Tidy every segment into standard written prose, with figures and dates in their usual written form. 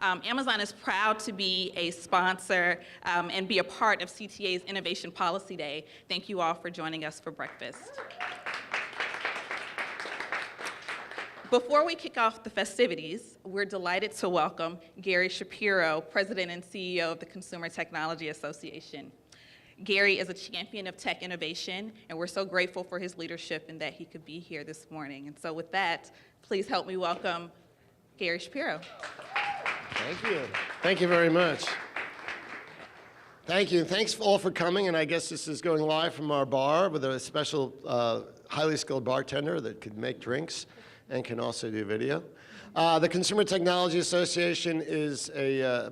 Amazon is proud to be a sponsor and be a part of CTA's Innovation Policy Day. Thank you all for joining us for breakfast. Before we kick off the festivities, we're delighted to welcome Gary Shapiro, President and CEO of the Consumer Technology Association. Gary is a champion of tech innovation, and we're so grateful for his leadership and that he could be here this morning. And so with that, please help me welcome Gary Shapiro. Thank you. Thank you very much. Thank you. Thanks all for coming, and I guess this is going live from our bar with a special highly skilled bartender that could make drinks and can also do video. The Consumer Technology Association is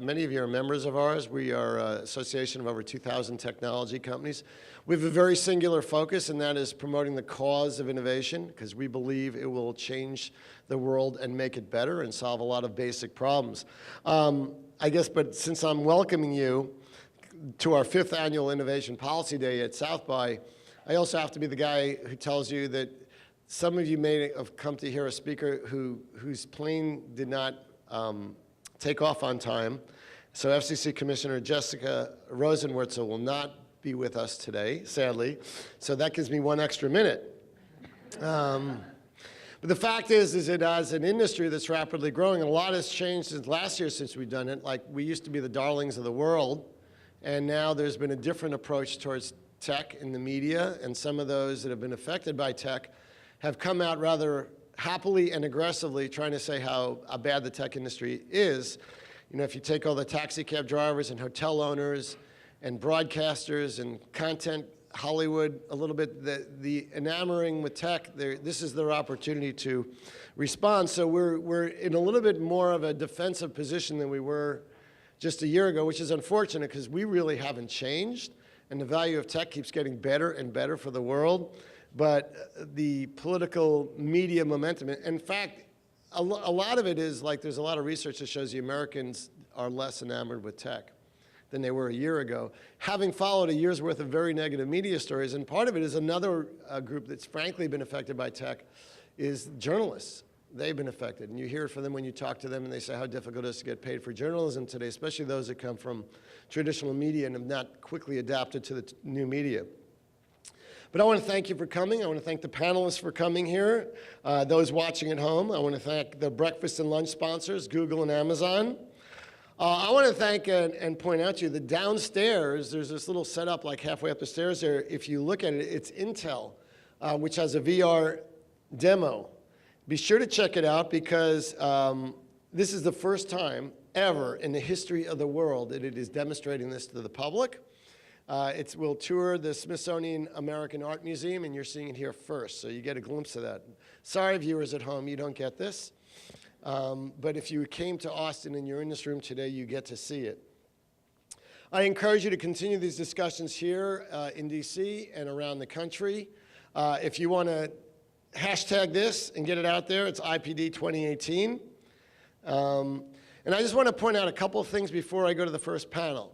many of you are members of ours. We are an association of over 2,000 technology companies. We have a very singular focus, and that is promoting the cause of innovation, because we believe it will change the world and make it better and solve a lot of basic problems. I guess, but since I'm welcoming you to our 5th annual Innovation Policy Day at South by, I also have to be the guy who tells you that some of you may have come to hear a speaker whose plane did not take off on time. So FCC Commissioner Jessica Rosenwurzel will not be with us today, sadly. So that gives me 1 extra minute. But the fact is that as an industry that's rapidly growing, and a lot has changed since last year since we've done it. Like, we used to be the darlings of the world, and now there's been a different approach towards tech in the media, and some of those that have been affected by tech have come out rather happily and aggressively trying to say how bad the tech industry is. You know, if you take all the taxi cab drivers and hotel owners and broadcasters and content, Hollywood, a little bit, the enamoring with tech, this is their opportunity to respond. So we're in a little bit more of a defensive position than we were just a year ago, which is unfortunate because we really haven't changed, and the value of tech keeps getting better and better for the world. But the political media momentum, in fact, a lot of it is like there's a lot of research that shows the Americans are less enamored with tech than they were a year ago, having followed a year's worth of very negative media stories. And part of it is another group that's frankly been affected by tech is journalists. They've been affected. And you hear it from them when you talk to them, and they say how difficult it is to get paid for journalism today, especially those that come from traditional media and have not quickly adapted to the new media. But I want to thank you for coming. I want to thank the panelists for coming here. Those watching at home, I want to thank the breakfast and lunch sponsors, Google and Amazon. I want to thank and point out to you that downstairs, there's this little setup like halfway up the stairs there. If you look at it, it's Intel, which has a VR demo. Be sure to check it out because this is the first time ever in the history of the world that it is demonstrating this to the public. We'll tour the Smithsonian American Art Museum, and you're seeing it here first, so you get a glimpse of that. Sorry, viewers at home, you don't get this. But if you came to Austin and you're in this room today, you get to see it. I encourage you to continue these discussions here in DC and around the country. If you want to hashtag this and get it out there, it's IPD 2018. And I just want to point out a couple of things before I go to the first panel.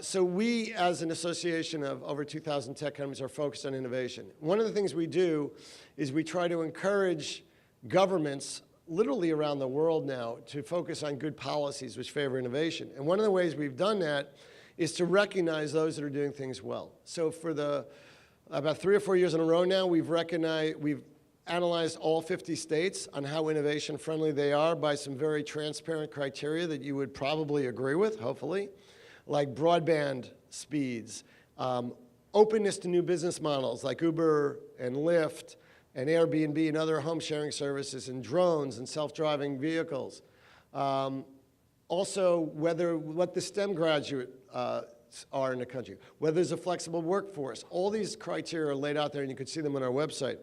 So we, as an association of over 2,000 tech companies, are focused on innovation. One of the things we do is we try to encourage governments literally around the world now to focus on good policies which favor innovation. And one of the ways we've done that is to recognize those that are doing things well. So for about 3 or 4 years in a row now, we've analyzed all 50 states on how innovation friendly they are by some very transparent criteria that you would probably agree with, hopefully, like broadband speeds, openness to new business models like Uber and Lyft and Airbnb and other home sharing services, and drones and self-driving vehicles. Also, what the STEM graduate are in the country, whether there's a flexible workforce. All these criteria are laid out there, and you can see them on our website.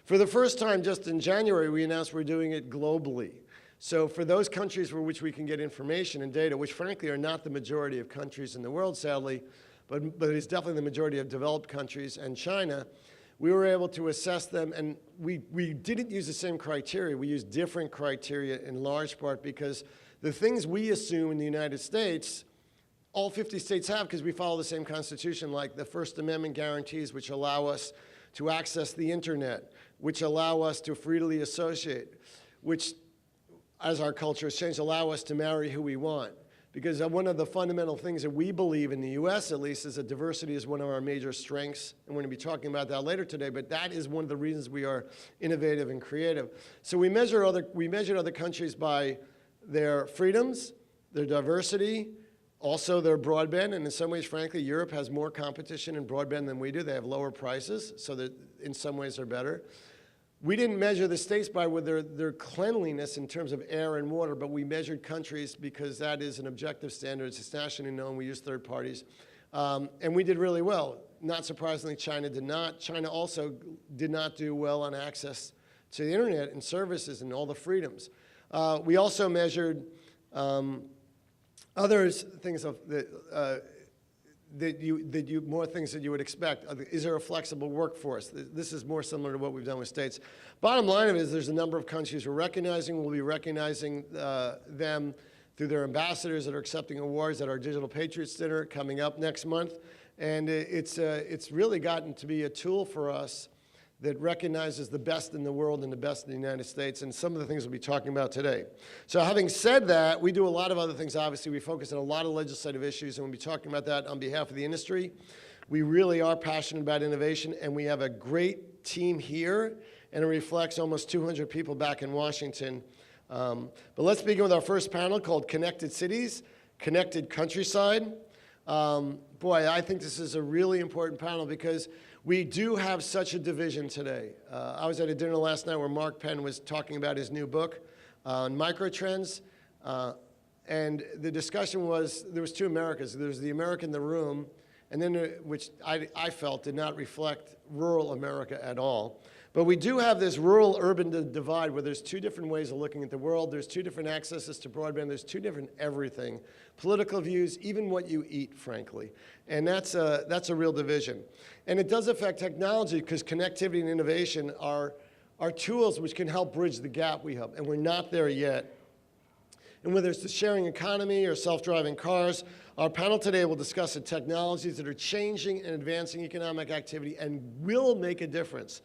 For the first time, just in January, we announced we're doing it globally. So for those countries for which we can get information and data, which frankly are not the majority of countries in the world, sadly, but it's definitely the majority of developed countries and China, we were able to assess them, and we didn't use the same criteria. We used different criteria in large part because the things we assume in the United States, all 50 states have because we follow the same Constitution, like the First Amendment guarantees, which allow us to access the internet, which allow us to freely associate, which as our culture has changed, allow us to marry who we want. Because one of the fundamental things that we believe in the US, at least, is that diversity is one of our major strengths. And we're going to be talking about that later today, but that is one of the reasons we are innovative and creative. So we measured other countries by their freedoms, their diversity, also their broadband. And in some ways, frankly, Europe has more competition in broadband than we do. They have lower prices, so that in some ways they're better. We didn't measure the states by their cleanliness in terms of air and water, but we measured countries because that is an objective standard. It's nationally known. We use third parties. And we did really well. Not surprisingly, China did not. China also did not do well on access to the internet and services and all the freedoms. We also measured other things more things that you would expect. Is there a flexible workforce? This is more similar to what we've done with states. Bottom line of it is there's a number of countries we're recognizing. We'll be recognizing them through their ambassadors that are accepting awards at our Digital Patriots Dinner coming up next month. And it's really gotten to be a tool for us that recognizes the best in the world and the best in the United States, and some of the things we'll be talking about today. So having said that, we do a lot of other things, obviously. We focus on a lot of legislative issues, and we'll be talking about that on behalf of the industry. We really are passionate about innovation, and we have a great team here, and it reflects almost 200 people back in Washington. But let's begin with our first panel called Connected Cities, Connected Countryside. Boy, I think this is a really important panel because we do have such a division today. I was at a dinner last night where Mark Penn was talking about his new book on microtrends. And the discussion was, there was two Americas. There was the America in the room, and then which I felt did not reflect rural America at all. But we do have this rural-urban divide where there's two different ways of looking at the world. There's two different accesses to broadband. There's two different everything. Political views, even what you eat, frankly. And that's a real division. And it does affect technology because connectivity and innovation are tools which can help bridge the gap we have. And we're not there yet. And whether it's the sharing economy or self-driving cars, our panel today will discuss the technologies that are changing and advancing economic activity and will make a difference